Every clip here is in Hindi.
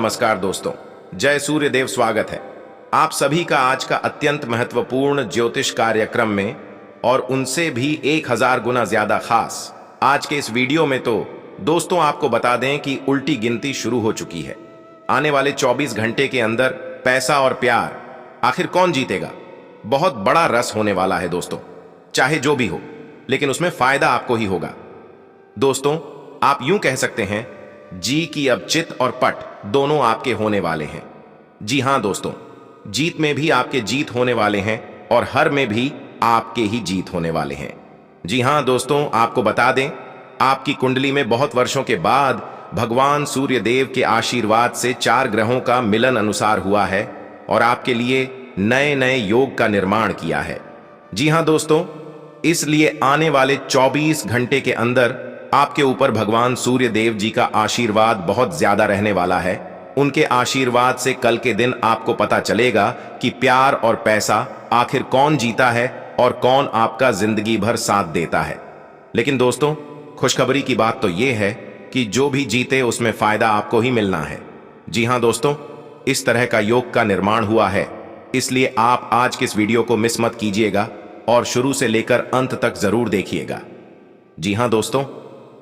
नमस्कार दोस्तों, जय सूर्य देव। स्वागत है आप सभी का आज का अत्यंत महत्वपूर्ण ज्योतिष कार्यक्रम में, और उनसे भी 1000 गुना ज्यादा खास आज के इस वीडियो में। तो दोस्तों आपको बता दें कि उल्टी गिनती शुरू हो चुकी है। आने वाले 24 घंटे के अंदर पैसा और प्यार आखिर कौन जीतेगा, बहुत बड़ा रस होने वाला है दोस्तों। चाहे जो भी हो, लेकिन उसमें फायदा आपको ही होगा। दोस्तों आप यूं कह सकते हैं, जी की अब चित और पट दोनों आपके होने वाले हैं। जी हां दोस्तों, जीत में भी आपके जीत होने वाले हैं और हर में भी आपके ही जीत होने वाले हैं। जी हां दोस्तों, आपको बता दें, आपकी कुंडली में बहुत वर्षों के बाद भगवान सूर्य देव के आशीर्वाद से 4 ग्रहों का मिलन अनुसार हुआ है और आपके लिए नए नए योग का निर्माण किया है। जी हां दोस्तों, इसलिए आने वाले 24 घंटे के अंदर आपके ऊपर भगवान सूर्य देव जी का आशीर्वाद बहुत ज्यादा रहने वाला है। उनके आशीर्वाद से कल के दिन आपको पता चलेगा कि प्यार और पैसा आखिर कौन जीता है और कौन आपका जिंदगी भर साथ देता है। लेकिन दोस्तों खुशखबरी की बात तो यह है कि जो भी जीते उसमें फायदा आपको ही मिलना है। जी हां दोस्तों, इस तरह का योग का निर्माण हुआ है, इसलिए आप आज के इस वीडियो को मिस मत कीजिएगा और शुरू से लेकर अंत तक जरूर देखिएगा। जी हां दोस्तों,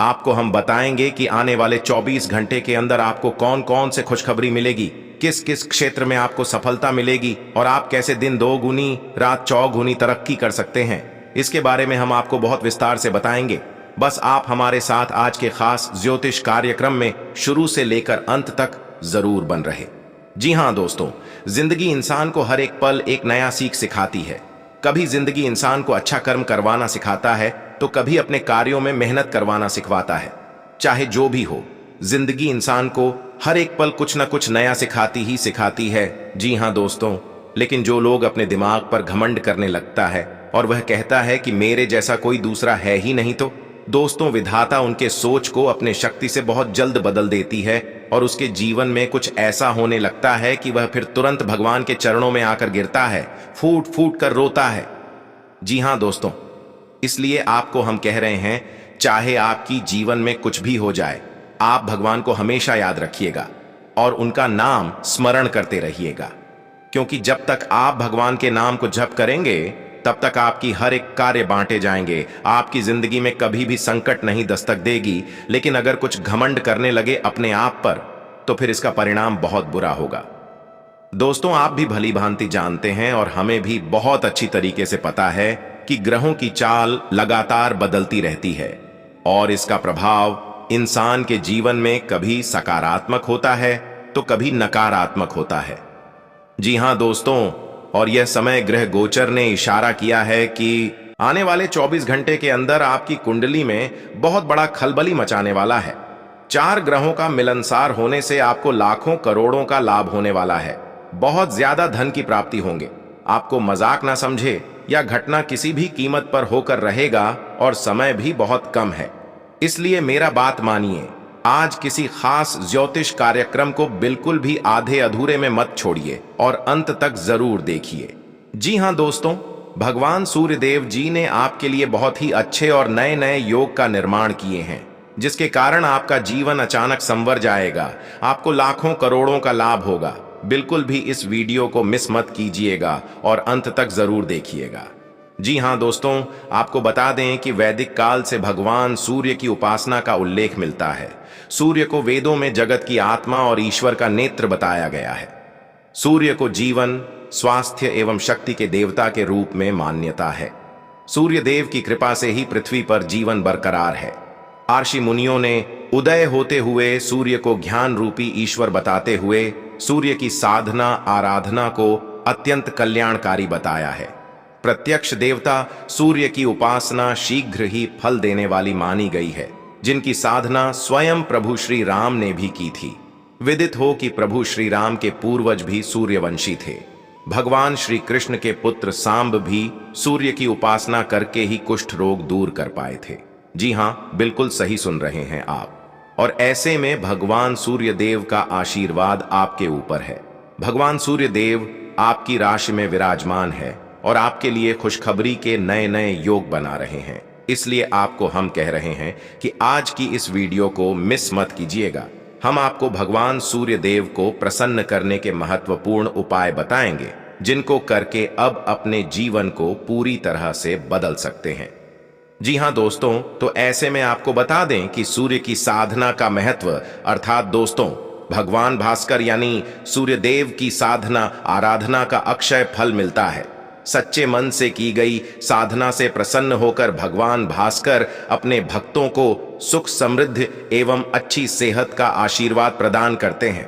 आपको हम बताएंगे कि आने वाले 24 घंटे के अंदर आपको कौन कौन से खुशखबरी मिलेगी, किस किस क्षेत्र में आपको सफलता मिलेगी और आप कैसे दिन 2 गुनी रात 4 गुनी तरक्की कर सकते हैं। इसके बारे में हम आपको बहुत विस्तार से बताएंगे। बस आप हमारे साथ आज के खास ज्योतिष कार्यक्रम में शुरू से लेकर अंत तक जरूर बन रहे। जी हां दोस्तों, जिंदगी इंसान को हर एक पल एक नया सीख सिखाती है। कभी जिंदगी इंसान को अच्छा कर्म करवाना सिखाता है तो कभी अपने कार्यों में मेहनत करवाना सिखवाता है। चाहे जो भी हो, जिंदगी इंसान को हर एक पल कुछ ना कुछ नया सिखाती ही सिखाती है। जी हां दोस्तों, लेकिन जो लोग अपने दिमाग पर घमंड करने लगता है और वह कहता है कि मेरे जैसा कोई दूसरा है ही नहीं, तो दोस्तों विधाता उनके सोच को अपने शक्ति से बहुत जल्द बदल देती है और उसके जीवन में कुछ ऐसा होने लगता है कि वह फिर तुरंत भगवान के चरणों में आकर गिरता है, फूट फूट कर रोता है। जी हां दोस्तों, इसलिए आपको हम कह रहे हैं, चाहे आपकी जीवन में कुछ भी हो जाए, आप भगवान को हमेशा याद रखिएगा और उनका नाम स्मरण करते रहिएगा, क्योंकि जब तक आप भगवान के नाम को जप करेंगे तब तक आपकी हर एक कार्य बांटे जाएंगे। आपकी जिंदगी में कभी भी संकट नहीं दस्तक देगी। लेकिन अगर कुछ घमंड करने लगे अपने आप पर, तो फिर इसका परिणाम बहुत बुरा होगा। दोस्तों आप भी भली भांति जानते हैं और हमें भी बहुत अच्छी तरीके से पता है कि ग्रहों की चाल लगातार बदलती रहती है और इसका प्रभाव इंसान के जीवन में कभी सकारात्मक होता है तो कभी नकारात्मक होता है। जी हां दोस्तों, और यह समय ग्रह गोचर ने इशारा किया है कि आने वाले 24 घंटे के अंदर आपकी कुंडली में बहुत बड़ा खलबली मचाने वाला है। 4 ग्रहों का मिलनसार होने से आपको लाखों करोड़ों का लाभ होने वाला है। बहुत ज्यादा धन की प्राप्ति होंगे। आपको मजाक ना समझे, यह घटना किसी भी कीमत पर होकर रहेगा और समय भी बहुत कम है। इसलिए मेरा बात मानिए, आज किसी खास ज्योतिष कार्यक्रम को बिल्कुल भी आधे अधूरे में मत छोड़िए और अंत तक जरूर देखिए। जी हां दोस्तों, भगवान सूर्य देव जी ने आपके लिए बहुत ही अच्छे और नए नए योग का निर्माण किए हैं, जिसके कारण आपका जीवन अचानक संवर जाएगा। आपको लाखों करोड़ों का लाभ होगा। बिल्कुल भी इस वीडियो को मिस मत कीजिएगा और अंत तक जरूर देखिएगा। जी हां दोस्तों, आपको बता दें कि वैदिक काल से भगवान सूर्य की उपासना का उल्लेख मिलता है। सूर्य को वेदों में जगत की आत्मा और ईश्वर का नेत्र बताया गया है। सूर्य को जीवन, स्वास्थ्य एवं शक्ति के देवता के रूप में मान्यता है। सूर्य देव की कृपा से ही पृथ्वी पर जीवन बरकरार है। आर्षि मुनियों ने उदय होते हुए सूर्य को ज्ञान रूपी ईश्वर बताते हुए सूर्य की साधना आराधना को अत्यंत कल्याणकारी बताया है। प्रत्यक्ष देवता सूर्य की उपासना शीघ्र ही फल देने वाली मानी गई है, जिनकी साधना स्वयं प्रभु श्री राम ने भी की थी। विदित हो कि प्रभु श्री राम के पूर्वज भी सूर्यवंशी थे। भगवान श्री कृष्ण के पुत्र सांब भी सूर्य की उपासना करके ही कुष्ठ रोग दूर कर पाए थे। जी हां, बिल्कुल सही सुन रहे हैं आप। और ऐसे में भगवान सूर्य देव का आशीर्वाद आपके ऊपर है। भगवान सूर्य देव आपकी राशि में विराजमान है और आपके लिए खुशखबरी के नए नए योग बना रहे हैं। इसलिए आपको हम कह रहे हैं कि आज की इस वीडियो को मिस मत कीजिएगा। हम आपको भगवान सूर्य देव को प्रसन्न करने के महत्वपूर्ण उपाय बताएंगे, जिनको करके अब अपने जीवन को पूरी तरह से बदल सकते हैं। जी हाँ दोस्तों, तो ऐसे में आपको बता दें कि सूर्य की साधना का महत्व, अर्थात दोस्तों भगवान भास्कर यानी सूर्य देव की साधना आराधना का अक्षय फल मिलता है। सच्चे मन से की गई साधना से प्रसन्न होकर भगवान भास्कर अपने भक्तों को सुख समृद्धि एवं अच्छी सेहत का आशीर्वाद प्रदान करते हैं।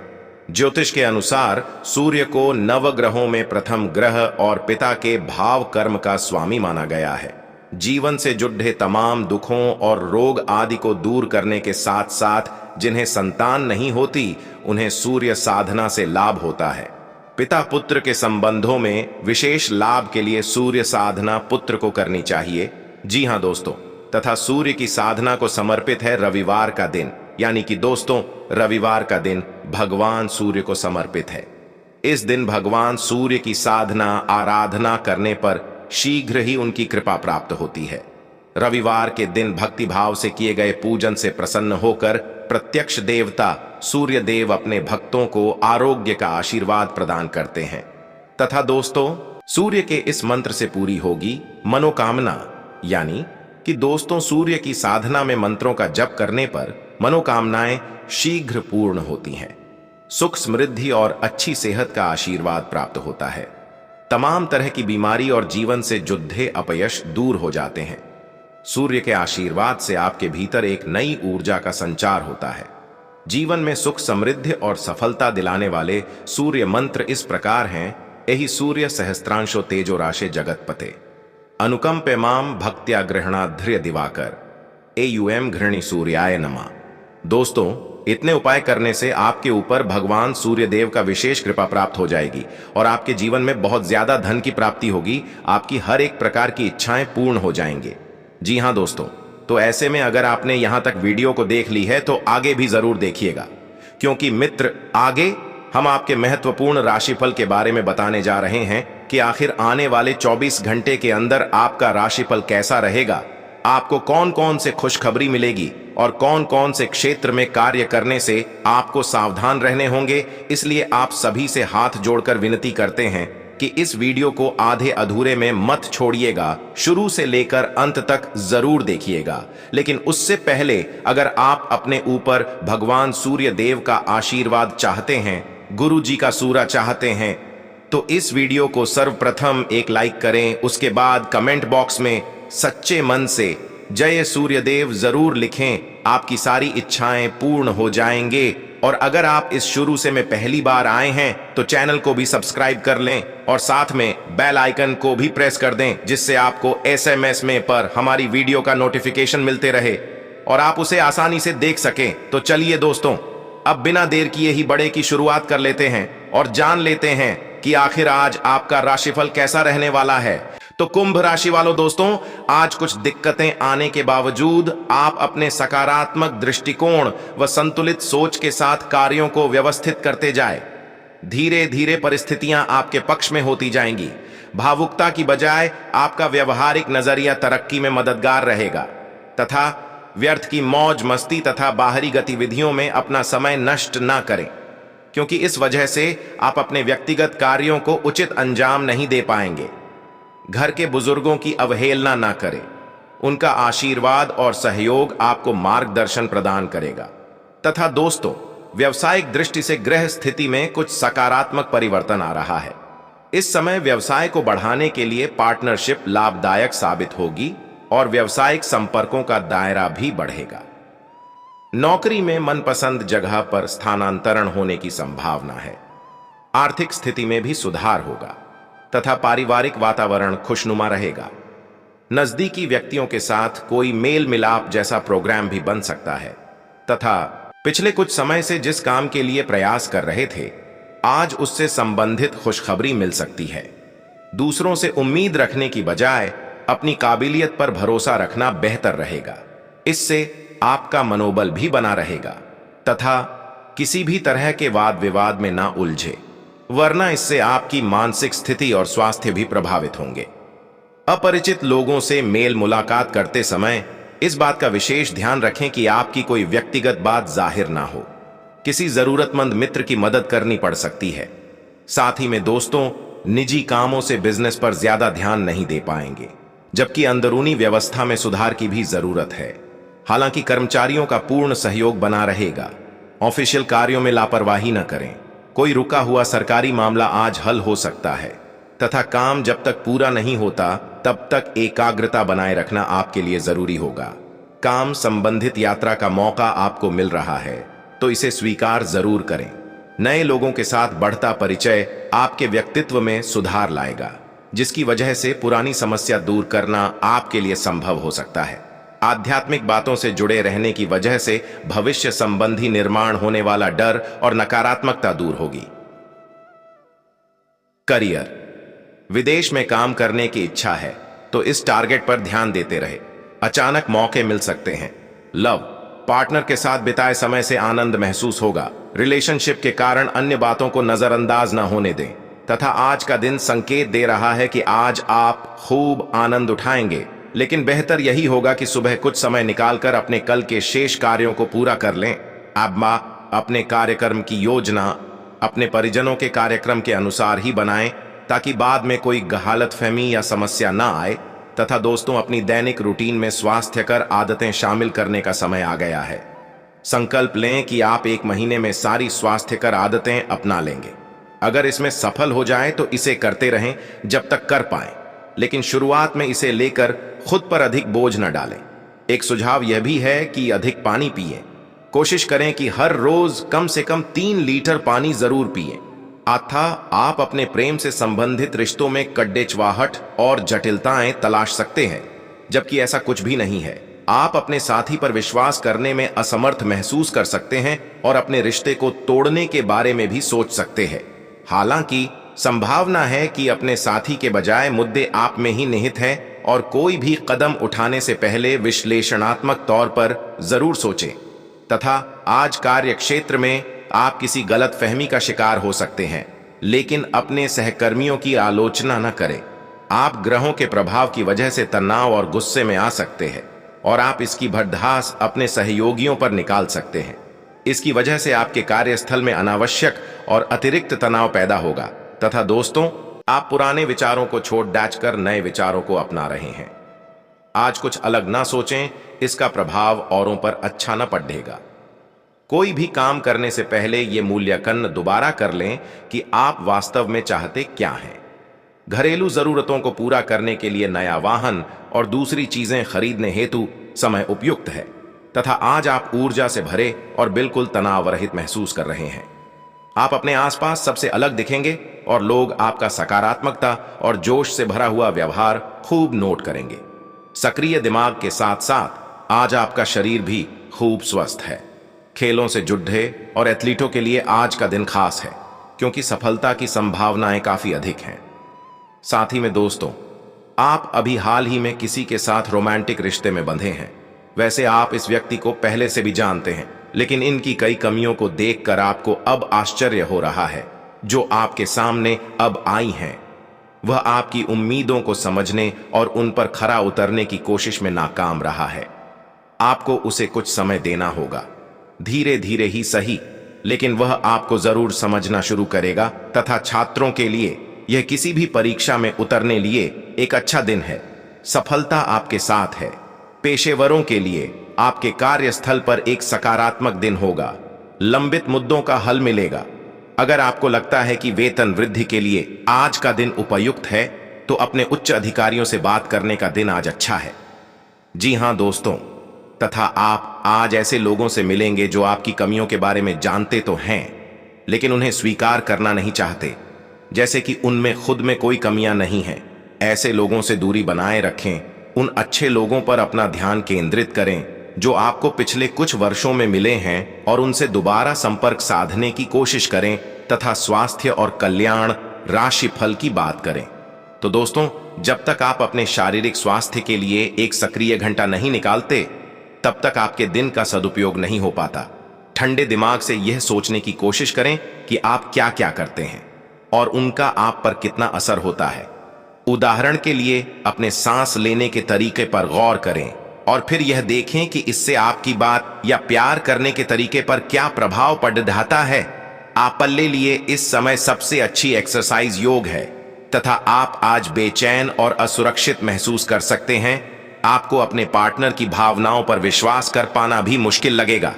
ज्योतिष के अनुसार सूर्य को नवग्रहों में प्रथम ग्रह और पिता के भाव कर्म का स्वामी माना गया है। जीवन से जुड़े तमाम दुखों और रोग आदि को दूर करने के साथ साथ जिन्हें संतान नहीं होती, उन्हें सूर्य साधना से लाभ होता है। पिता पुत्र के संबंधों में विशेष लाभ के लिए सूर्य साधना पुत्र को करनी चाहिए। जी हाँ दोस्तों, तथा सूर्य की साधना को समर्पित है रविवार का दिन, यानी कि दोस्तों रविवार का दिन भगवान सूर्य को समर्पित है। इस दिन भगवान सूर्य की साधना आराधना करने पर शीघ्र ही उनकी कृपा प्राप्त होती है। रविवार के दिन भक्ति भाव से किए गए पूजन से प्रसन्न होकर प्रत्यक्ष देवता सूर्य देव अपने भक्तों को आरोग्य का आशीर्वाद प्रदान करते हैं। तथा दोस्तों सूर्य के इस मंत्र से पूरी होगी मनोकामना, यानी कि दोस्तों सूर्य की साधना में मंत्रों का जप करने पर मनोकामनाएं शीघ्र पूर्ण होती हैं। सुख समृद्धि और अच्छी सेहत का आशीर्वाद प्राप्त होता है। तमाम तरह की बीमारी और जीवन से जुद्धे अपयश दूर हो जाते हैं। सूर्य के आशीर्वाद से आपके भीतर एक नई ऊर्जा का संचार होता है। जीवन में सुख समृद्धि और सफलता दिलाने वाले सूर्य मंत्र इस प्रकार हैं। यही सूर्य सहस्त्रांशो तेजो राशे जगतपते अनुकंपे माम भक्त्या गृहणाध्र्य दिवाकर एयुएम घृणी सूर्याय नमः। दोस्तों इतने उपाय करने से आपके ऊपर भगवान सूर्य देव का विशेष कृपा प्राप्त हो जाएगी और आपके जीवन में बहुत ज्यादा धन की प्राप्ति होगी। आपकी हर एक प्रकार की इच्छाएं पूर्ण हो जाएंगे। जी हाँ दोस्तों, तो ऐसे में अगर आपने यहां तक वीडियो को देख ली है तो आगे भी जरूर देखिएगा, क्योंकि मित्र आगे हम आपके महत्वपूर्ण राशिफल के बारे में बताने जा रहे हैं कि आखिर आने वाले 24 घंटे के अंदर आपका राशिफल कैसा रहेगा, आपको कौन कौन से खुशखबरी मिलेगी और कौन कौन से क्षेत्र में कार्य करने से आपको सावधान रहने होंगे। इसलिए आप सभी से हाथ जोड़कर विनती करते हैं कि इस वीडियो को आधे अधूरे में मत छोड़िएगा, शुरू से लेकर अंत तक जरूर देखिएगा। लेकिन उससे पहले अगर आप अपने ऊपर भगवान सूर्य देव का आशीर्वाद चाहते हैं, गुरु जी का सूरा चाहते हैं, तो इस वीडियो को सर्वप्रथम एक लाइक करें। उसके बाद कमेंट बॉक्स में सच्चे मन से जय सूर्यदेव जरूर लिखें। आपकी सारी इच्छाएं पूर्ण हो जाएंगे। और अगर आप इस शुरू से में पहली बार आए हैं तो चैनल को भी सब्सक्राइब कर लें और साथ में बेल आइकन को भी प्रेस कर दें, जिससे आपको एसएमएस में पर हमारी वीडियो का नोटिफिकेशन मिलते रहे और आप उसे आसानी से देख सकें। तो चलिए दोस्तों, अब बिना देर किए ही बड़े की शुरुआत कर लेते हैं और जान लेते हैं कि आखिर आज आपका राशिफल कैसा रहने वाला है। तो कुंभ राशि वालों दोस्तों, आज कुछ दिक्कतें आने के बावजूद आप अपने सकारात्मक दृष्टिकोण व संतुलित सोच के साथ कार्यों को व्यवस्थित करते जाएं। धीरे धीरे परिस्थितियां आपके पक्ष में होती जाएंगी। भावुकता की बजाय आपका व्यवहारिक नजरिया तरक्की में मददगार रहेगा तथा व्यर्थ की मौज मस्ती तथा बाहरी गतिविधियों में अपना समय नष्ट ना करें, क्योंकि इस वजह से आप अपने व्यक्तिगत कार्यों को उचित अंजाम नहीं दे पाएंगे। घर के बुजुर्गों की अवहेलना ना करें, उनका आशीर्वाद और सहयोग आपको मार्गदर्शन प्रदान करेगा। तथा दोस्तों, व्यवसायिक दृष्टि से ग्रह स्थिति में कुछ सकारात्मक परिवर्तन आ रहा है। इस समय व्यवसाय को बढ़ाने के लिए पार्टनरशिप लाभदायक साबित होगी और व्यवसायिक संपर्कों का दायरा भी बढ़ेगा। नौकरी में मनपसंद जगह पर स्थानांतरण होने की संभावना है। आर्थिक स्थिति में भी सुधार होगा तथा पारिवारिक वातावरण खुशनुमा रहेगा। नजदीकी व्यक्तियों के साथ कोई मेल मिलाप जैसा प्रोग्राम भी बन सकता है तथा पिछले कुछ समय से जिस काम के लिए प्रयास कर रहे थे, आज उससे संबंधित खुशखबरी मिल सकती है। दूसरों से उम्मीद रखने की बजाय अपनी काबिलियत पर भरोसा रखना बेहतर रहेगा। इससे आपका मनोबल भी बना रहेगा तथा किसी भी तरह के वाद विवाद में ना उलझे, वरना इससे आपकी मानसिक स्थिति और स्वास्थ्य भी प्रभावित होंगे। अपरिचित लोगों से मेल मुलाकात करते समय इस बात का विशेष ध्यान रखें कि आपकी कोई व्यक्तिगत बात जाहिर ना हो। किसी जरूरतमंद मित्र की मदद करनी पड़ सकती है। साथ ही में दोस्तों, निजी कामों से बिजनेस पर ज्यादा ध्यान नहीं दे पाएंगे, जबकि अंदरूनी व्यवस्था में सुधार की भी जरूरत है। हालांकि कर्मचारियों का पूर्ण सहयोग बना रहेगा। ऑफिशियल कार्यों में लापरवाही न करें। कोई रुका हुआ सरकारी मामला आज हल हो सकता है, तथा काम जब तक पूरा नहीं होता तब तक एकाग्रता बनाए रखना आपके लिए जरूरी होगा। काम संबंधित यात्रा का मौका आपको मिल रहा है, तो इसे स्वीकार जरूर करें। नए लोगों के साथ बढ़ता परिचय आपके व्यक्तित्व में सुधार लाएगा, जिसकी वजह से पुरानी समस्या दूर करना आपके लिए संभव हो सकता है। आध्यात्मिक बातों से जुड़े रहने की वजह से भविष्य संबंधी निर्माण होने वाला डर और नकारात्मकता दूर होगी। करियर, विदेश में काम करने की इच्छा है तो इस टारगेट पर ध्यान देते रहे। अचानक मौके मिल सकते हैं। लव, पार्टनर के साथ बिताए समय से आनंद महसूस होगा। रिलेशनशिप के कारण अन्य बातों को नजरअंदाज न होने दें, तथा आज का दिन संकेत दे रहा है कि आज आप खूब आनंद उठाएंगे। लेकिन बेहतर यही होगा कि सुबह कुछ समय निकालकर अपने कल के शेष कार्यों को पूरा कर लें। आप अपने कार्यक्रम की योजना अपने परिजनों के कार्यक्रम के अनुसार ही बनाएं, ताकि बाद में कोई गलतफहमी या समस्या ना आए। तथा दोस्तों, अपनी दैनिक रूटीन में स्वास्थ्यकर आदतें शामिल करने का समय आ गया है। संकल्प लें कि आप 1 महीने में सारी स्वास्थ्यकर आदतें अपना लेंगे। अगर इसमें सफल हो जाए तो इसे करते रहें जब तक कर पाएं, लेकिन शुरुआत में इसे लेकर खुद पर अधिक बोझ न डालें। एक सुझाव यह भी है कि अधिक पानी पिएं। कोशिश करें कि हर रोज कम से कम 3 लीटर पानी जरूर पिएं। अतः आप अपने प्रेम से संबंधित रिश्तों में कड्डेचवाहट और जटिलताएं तलाश सकते हैं, जबकि ऐसा कुछ भी नहीं है। आप अपने साथी पर विश्वास करने में असमर्थ महसूस कर सकते हैं और अपने रिश्ते को तोड़ने के बारे में भी सोच सकते हैं। हालांकि संभावना है कि अपने साथी के बजाय मुद्दे आप में ही निहित हैं, और कोई भी कदम उठाने से पहले विश्लेषणात्मक तौर पर जरूर सोचें। तथा आज कार्य क्षेत्र में आप किसी गलतफहमी का शिकार हो सकते हैं, लेकिन अपने सहकर्मियों की आलोचना न करें। आप ग्रहों के प्रभाव की वजह से तनाव और गुस्से में आ सकते हैं, और आप इसकी भड़ास अपने सहयोगियों पर निकाल सकते हैं। इसकी वजह से आपके कार्यस्थल में अनावश्यक और अतिरिक्त तनाव पैदा होगा। तथा दोस्तों, आप पुराने विचारों को छोड़ डाचकर नए विचारों को अपना रहे हैं। आज कुछ अलग ना सोचें, इसका प्रभाव औरों पर अच्छा न पड़ेगा। कोई भी काम करने से पहले यह मूल्यांकन दोबारा कर लें कि आप वास्तव में चाहते क्या हैं। घरेलू जरूरतों को पूरा करने के लिए नया वाहन और दूसरी चीजें खरीदने हेतु समय उपयुक्त है, तथा आज आप ऊर्जा से भरे और बिल्कुल तनाव रहित महसूस कर रहे हैं। आप अपने आसपास सबसे अलग दिखेंगे और लोग आपका सकारात्मकता और जोश से भरा हुआ व्यवहार खूब नोट करेंगे। सक्रिय दिमाग के साथ साथ आज आपका शरीर भी खूब स्वस्थ है। खेलों से जुड़े और एथलीटों के लिए आज का दिन खास है, क्योंकि सफलता की संभावनाएं काफी अधिक हैं। साथ ही में दोस्तों, आप अभी हाल ही में किसी के साथ रोमांटिक रिश्ते में बंधे हैं। वैसे आप इस व्यक्ति को पहले से भी जानते हैं, लेकिन इनकी कई कमियों को देखकर आपको अब आश्चर्य हो रहा है जो आपके सामने अब आई हैं। वह आपकी उम्मीदों को समझने और उन पर खरा उतरने की कोशिश में नाकाम रहा है। आपको उसे कुछ समय देना होगा, धीरे धीरे ही सही, लेकिन वह आपको जरूर समझना शुरू करेगा। तथा छात्रों के लिए यह किसी भी परीक्षा में उतरने लिए एक अच्छा दिन है। सफलता आपके साथ है। पेशेवरों के लिए आपके कार्यस्थल पर एक सकारात्मक दिन होगा। लंबित मुद्दों का हल मिलेगा। अगर आपको लगता है कि वेतन वृद्धि के लिए आज का दिन उपयुक्त है, तो अपने उच्च अधिकारियों से बात करने का दिन आज अच्छा है। जी हां दोस्तों, तथा आप आज ऐसे लोगों से मिलेंगे जो आपकी कमियों के बारे में जानते तो हैं, लेकिन उन्हें स्वीकार करना नहीं चाहते, जैसे कि उनमें खुद में कोई कमियां नहीं हैं। ऐसे लोगों से दूरी बनाए रखें। उन अच्छे लोगों पर अपना ध्यान केंद्रित करें जो आपको पिछले कुछ वर्षों में मिले हैं, और उनसे दोबारा संपर्क साधने की कोशिश करें तथा स्वास्थ्य और कल्याण राशि फल की बात करें। तो दोस्तों, जब तक आप अपने शारीरिक स्वास्थ्य के लिए एक सक्रिय घंटा नहीं निकालते, तब तक आपके दिन का सदुपयोग नहीं हो पाता। ठंडे दिमाग से यह सोचने की कोशिश करें कि आप क्या क्या करते हैं और उनका आप पर कितना असर होता है। उदाहरण के लिए अपने सांस लेने के तरीके पर गौर करें। और फिर यह देखें कि इससे आपकी बात या प्यार करने के तरीके पर क्या प्रभाव पड़ रहा है। आप पल्ले लिए इस समय सबसे अच्छी एक्सरसाइज योग है तथा आप आज बेचैन और असुरक्षित महसूस कर सकते हैं। आपको अपने पार्टनर की भावनाओं पर विश्वास कर पाना भी मुश्किल लगेगा।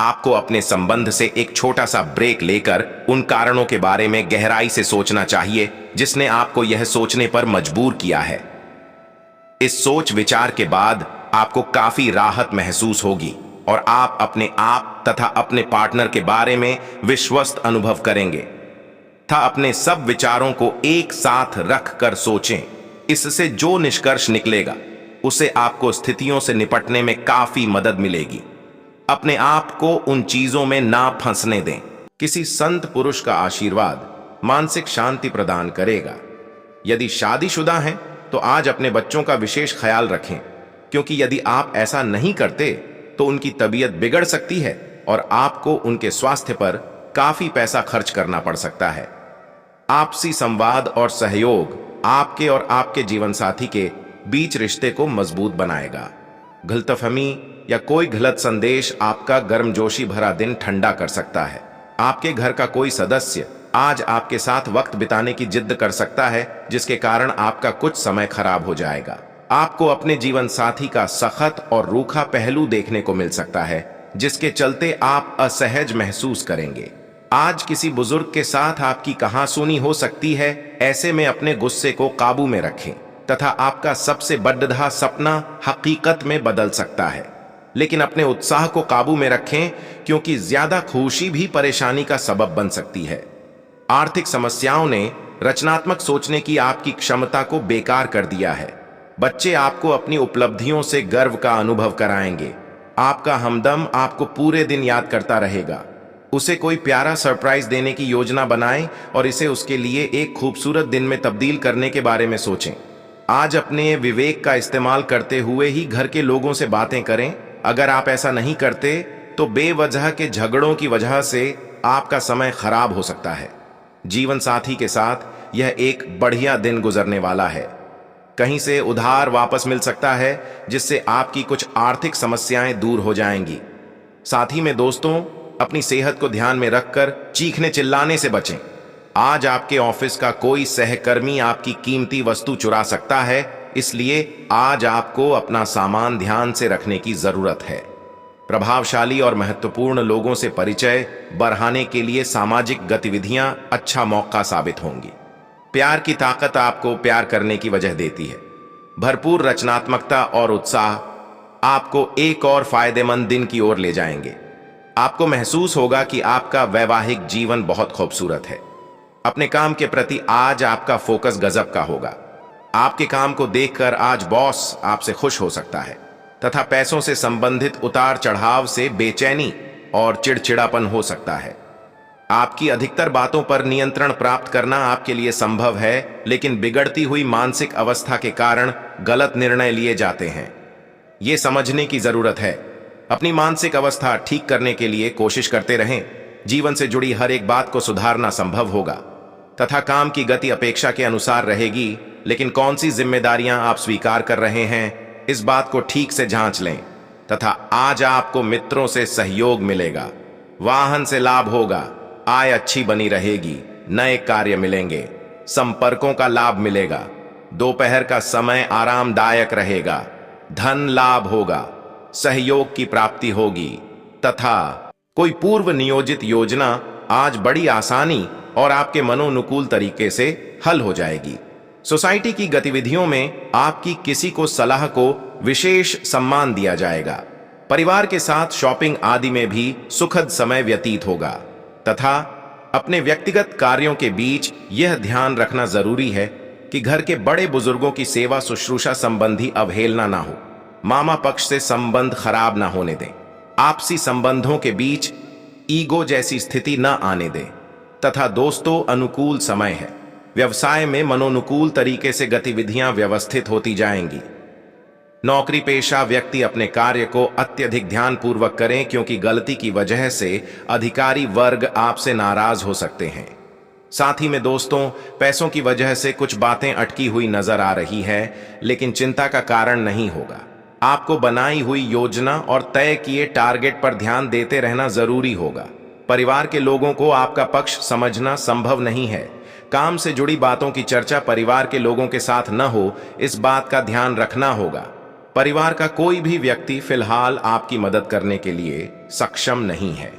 आपको अपने संबंध से एक छोटा सा ब्रेक लेकर उन कारणों के बारे में गहराई से सोचना चाहिए जिसने आपको यह सोचने पर मजबूर किया है। इस सोच विचार के बाद आपको काफी राहत महसूस होगी और आप अपने आप तथा अपने पार्टनर के बारे में विश्वस्त अनुभव करेंगे। था अपने सब विचारों को एक साथ रख कर सोचें। इससे जो निष्कर्ष निकलेगा उसे आपको स्थितियों से निपटने में काफी मदद मिलेगी। अपने आप को उन चीजों में ना फंसने दें। किसी संत पुरुष का आशीर्वाद मानसिक शांति प्रदान करेगा। यदि शादीशुदा हैं तो आज अपने बच्चों का विशेष ख्याल रखें, क्योंकि यदि आप ऐसा नहीं करते तो उनकी तबीयत बिगड़ सकती है और आपको उनके स्वास्थ्य पर काफी पैसा खर्च करना पड़ सकता है। आपसी संवाद और सहयोग आपके और आपके जीवन साथी के बीच रिश्ते को मजबूत बनाएगा। गलतफहमी या कोई गलत संदेश आपका गर्मजोशी भरा दिन ठंडा कर सकता है। आपके घर का कोई सदस्य आज आपके साथ वक्त बिताने की जिद कर सकता है, जिसके कारण आपका कुछ समय खराब हो जाएगा। आपको अपने जीवन साथी का सख्त और रूखा पहलू देखने को मिल सकता है, जिसके चलते आप असहज महसूस करेंगे। आज किसी बुजुर्ग के साथ आपकी कहासुनी हो सकती है। ऐसे में अपने गुस्से को काबू में रखें तथा आपका सबसे बड़ा सपना हकीकत में बदल सकता है। लेकिन अपने उत्साह को काबू में रखें, क्योंकि ज्यादा खुशी भी परेशानी का सबब बन सकती है। आर्थिक समस्याओं ने रचनात्मक सोचने की आपकी क्षमता को बेकार कर दिया है। बच्चे आपको अपनी उपलब्धियों से गर्व का अनुभव कराएंगे। आपका हमदम आपको पूरे दिन याद करता रहेगा। उसे कोई प्यारा सरप्राइज देने की योजना बनाएं और इसे उसके लिए एक खूबसूरत दिन में तब्दील करने के बारे में सोचें। आज अपने विवेक का इस्तेमाल करते हुए ही घर के लोगों से बातें करें। अगर आप ऐसा नहीं करते तो बेवजह के झगड़ों की वजह से आपका समय खराब हो सकता है। जीवन साथी के साथ यह एक बढ़िया दिन गुजरने वाला है। कहीं से उधार वापस मिल सकता है, जिससे आपकी कुछ आर्थिक समस्याएं दूर हो जाएंगी। साथ ही में दोस्तों, अपनी सेहत को ध्यान में रखकर चीखने चिल्लाने से बचें। आज आपके ऑफिस का कोई सहकर्मी आपकी कीमती वस्तु चुरा सकता है, इसलिए आज आपको अपना सामान ध्यान से रखने की जरूरत है। प्रभावशाली और महत्वपूर्ण लोगों से परिचय बढ़ाने के लिए सामाजिक गतिविधियां अच्छा मौका साबित होंगी। प्यार की ताकत आपको प्यार करने की वजह देती है। भरपूर रचनात्मकता और उत्साह आपको एक और फायदेमंद दिन की ओर ले जाएंगे। आपको महसूस होगा कि आपका वैवाहिक जीवन बहुत खूबसूरत है। अपने काम के प्रति आज आपका फोकस गजब का होगा। आपके काम को देखकर आज बॉस आपसे खुश हो सकता है तथा पैसों से संबंधित उतार चढ़ाव से बेचैनी और चिड़चिड़ापन हो सकता है। आपकी अधिकतर बातों पर नियंत्रण प्राप्त करना आपके लिए संभव है, लेकिन बिगड़ती हुई मानसिक अवस्था के कारण गलत निर्णय लिए जाते हैं। ये समझने की जरूरत है। अपनी मानसिक अवस्था ठीक करने के लिए कोशिश करते रहें। जीवन से जुड़ी हर एक बात को सुधारना संभव होगा तथा काम की गति अपेक्षा के अनुसार रहेगी, लेकिन कौन सी जिम्मेदारियां आप स्वीकार कर रहे हैं, इस बात को ठीक से जांच लें। तथा आज आपको मित्रों से सहयोग मिलेगा, वाहन से लाभ होगा, आय अच्छी बनी रहेगी, नए कार्य मिलेंगे, संपर्कों का लाभ मिलेगा, दोपहर का समय आरामदायक रहेगा, धन लाभ होगा, सहयोग की प्राप्ति होगी तथा कोई पूर्व नियोजित योजना आज बड़ी आसानी और आपके मनोनुकूल तरीके से हल हो जाएगी। सोसाइटी की गतिविधियों में आपकी किसी को सलाह को विशेष सम्मान दिया जाएगा। परिवार के साथ शॉपिंग आदि में भी सुखद समय व्यतीत होगा तथा अपने व्यक्तिगत कार्यों के बीच यह ध्यान रखना जरूरी है कि घर के बड़े बुजुर्गों की सेवा शुश्रूषा संबंधी अवहेलना ना हो। मामा पक्ष से संबंध खराब ना होने दें। आपसी संबंधों के बीच ईगो जैसी स्थिति न आने दें तथा दोस्तों, अनुकूल समय है। व्यवसाय में मनोनुकूल तरीके से गतिविधियां व्यवस्थित होती जाएंगी। नौकरी पेशा व्यक्ति अपने कार्य को अत्यधिक ध्यानपूर्वक करें, क्योंकि गलती की वजह से अधिकारी वर्ग आपसे नाराज हो सकते हैं। साथ ही में दोस्तों, पैसों की वजह से कुछ बातें अटकी हुई नजर आ रही है, लेकिन चिंता का कारण नहीं होगा। आपको बनाई हुई योजना और तय किए टारगेट पर ध्यान देते रहना जरूरी होगा। परिवार के लोगों को आपका पक्ष समझना संभव नहीं है। काम से जुड़ी बातों की चर्चा परिवार के लोगों के साथ न हो, इस बात का ध्यान रखना होगा। परिवार का कोई भी व्यक्ति फिलहाल आपकी मदद करने के लिए सक्षम नहीं है।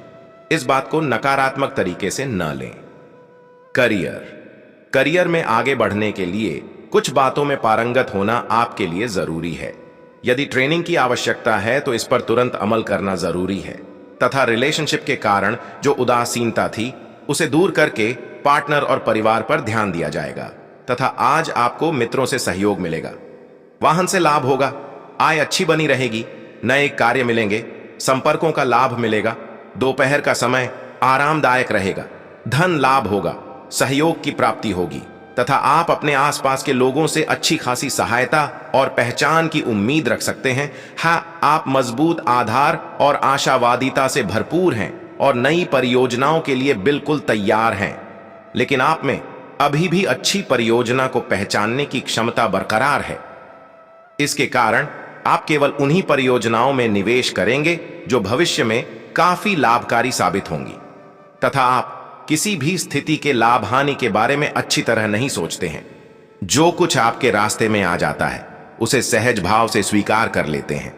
इस बात को नकारात्मक तरीके से न लें। करियर में आगे बढ़ने के लिए कुछ बातों में पारंगत होना आपके लिए जरूरी है। यदि ट्रेनिंग की आवश्यकता है तो इस पर तुरंत अमल करना जरूरी है तथा रिलेशनशिप के कारण जो उदासीनता थी उसे दूर करके पार्टनर और परिवार पर ध्यान दिया जाएगा तथा आज आपको मित्रों से सहयोग मिलेगा। वाहन से लाभ होगा, आय अच्छी बनी रहेगी, नए कार्य मिलेंगे, संपर्कों का लाभ मिलेगा। दोपहर का समय आरामदायक रहेगा, धन लाभ होगा, सहयोग की प्राप्ति होगी तथा आप अपने आसपास के लोगों से अच्छी खासी सहायता और पहचान की उम्मीद रख सकते हैं। हाँ, आप मजबूत आधार और आशावादिता से भरपूर हैं और नई परियोजनाओं के लिए बिल्कुल तैयार हैं, लेकिन आप में अभी भी अच्छी परियोजना को पहचानने की क्षमता बरकरार है। इसके कारण आप केवल उन्हीं परियोजनाओं में निवेश करेंगे जो भविष्य में काफी लाभकारी साबित होंगी तथा आप किसी भी स्थिति के लाभ हानि के बारे में अच्छी तरह नहीं सोचते हैं। जो कुछ आपके रास्ते में आ जाता है उसे सहज भाव से स्वीकार कर लेते हैं।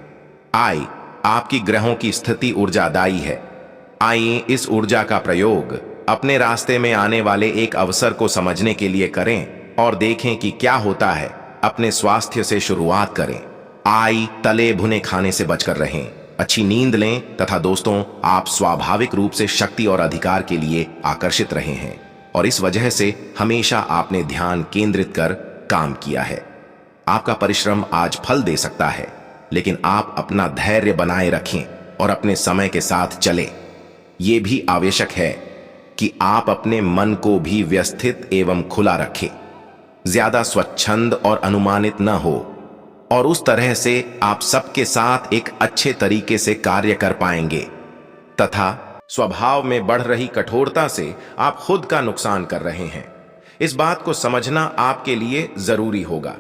आपकी ग्रहों की स्थिति ऊर्जादायी है। आइए इस ऊर्जा का प्रयोग अपने रास्ते में आने वाले एक अवसर को समझने के लिए करें और देखें कि क्या होता है। अपने स्वास्थ्य से शुरुआत करें। तले भुने खाने से बचकर रहें, अच्छी नींद लें तथा दोस्तों, आप स्वाभाविक रूप से शक्ति और अधिकार के लिए आकर्षित रहे हैं और इस वजह से हमेशा आपने ध्यान केंद्रित कर काम किया है। आपका परिश्रम आज फल दे सकता है, लेकिन आप अपना धैर्य बनाए रखें और अपने समय के साथ चलें। यह भी आवश्यक है कि आप अपने मन को भी व्यवस्थित एवं खुला रखें, ज्यादा स्वच्छंद और अनुमानित न हो और उस तरह से आप सबके साथ एक अच्छे तरीके से कार्य कर पाएंगे तथा स्वभाव में बढ़ रही कठोरता से आप खुद का नुकसान कर रहे हैं। इस बात को समझना आपके लिए जरूरी होगा।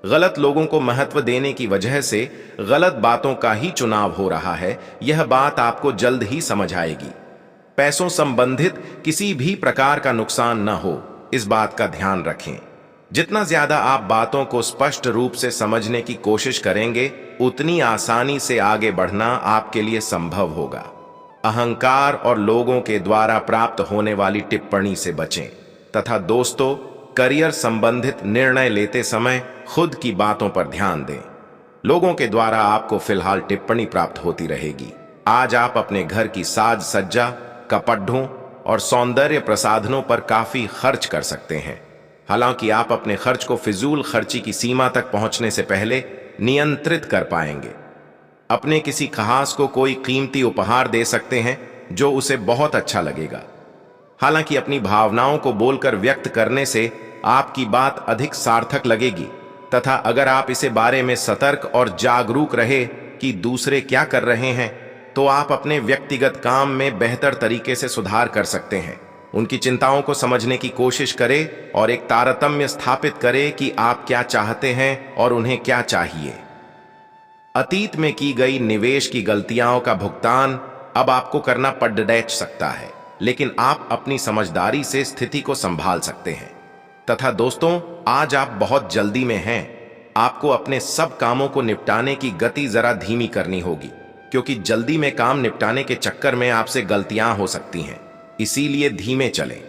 गलत लोगों को महत्व देने की वजह से गलत बातों का ही चुनाव हो रहा है, यह बात आपको जल्द ही समझ आएगी। पैसों संबंधित किसी भी प्रकार का नुकसान न हो, इस बात का ध्यान रखें। जितना ज्यादा आप बातों को स्पष्ट रूप से समझने की कोशिश करेंगे, उतनी आसानी से आगे बढ़ना आपके लिए संभव होगा। अहंकार और लोगों के द्वारा प्राप्त होने वाली टिप्पणी से बचें तथा दोस्तों, करियर संबंधित निर्णय लेते समय खुद की बातों पर ध्यान दें। लोगों के द्वारा आपको फिलहाल टिप्पणी प्राप्त होती रहेगी। आज आप अपने घर की साज सज्जा, कपड़ों और सौंदर्य प्रसाधनों पर काफी खर्च कर सकते हैं। हालांकि आप अपने खर्च को फिजूल खर्ची की सीमा तक पहुंचने से पहले नियंत्रित कर पाएंगे। अपने किसी खास को कोई कीमती उपहार दे सकते हैं जो उसे बहुत अच्छा लगेगा। हालांकि अपनी भावनाओं को बोलकर व्यक्त करने से आपकी बात अधिक सार्थक लगेगी तथा अगर आप इसे बारे में सतर्क और जागरूक रहे कि दूसरे क्या कर रहे हैं, तो आप अपने व्यक्तिगत काम में बेहतर तरीके से सुधार कर सकते हैं। उनकी चिंताओं को समझने की कोशिश करें और एक तारतम्य स्थापित करें कि आप क्या चाहते हैं और उन्हें क्या चाहिए। अतीत में की गई निवेश की गलतियों का भुगतान अब आपको करना पड़ सकता है, लेकिन आप अपनी समझदारी से स्थिति को संभाल सकते हैं। तथा दोस्तों, आज आप बहुत जल्दी में हैं। आपको अपने सब कामों को निपटाने की गति जरा धीमी करनी होगी, क्योंकि जल्दी में काम निपटाने के चक्कर में आपसे गलतियां हो सकती हैं। इसीलिए धीमे चलें।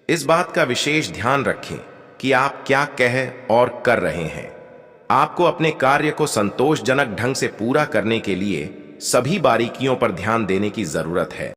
इस बात का विशेष ध्यान रखें कि आप क्या कह और कर रहे हैं। आपको अपने कार्य को संतोषजनक ढंग से पूरा करने के लिए सभी बारीकियों पर ध्यान देने की जरूरत है।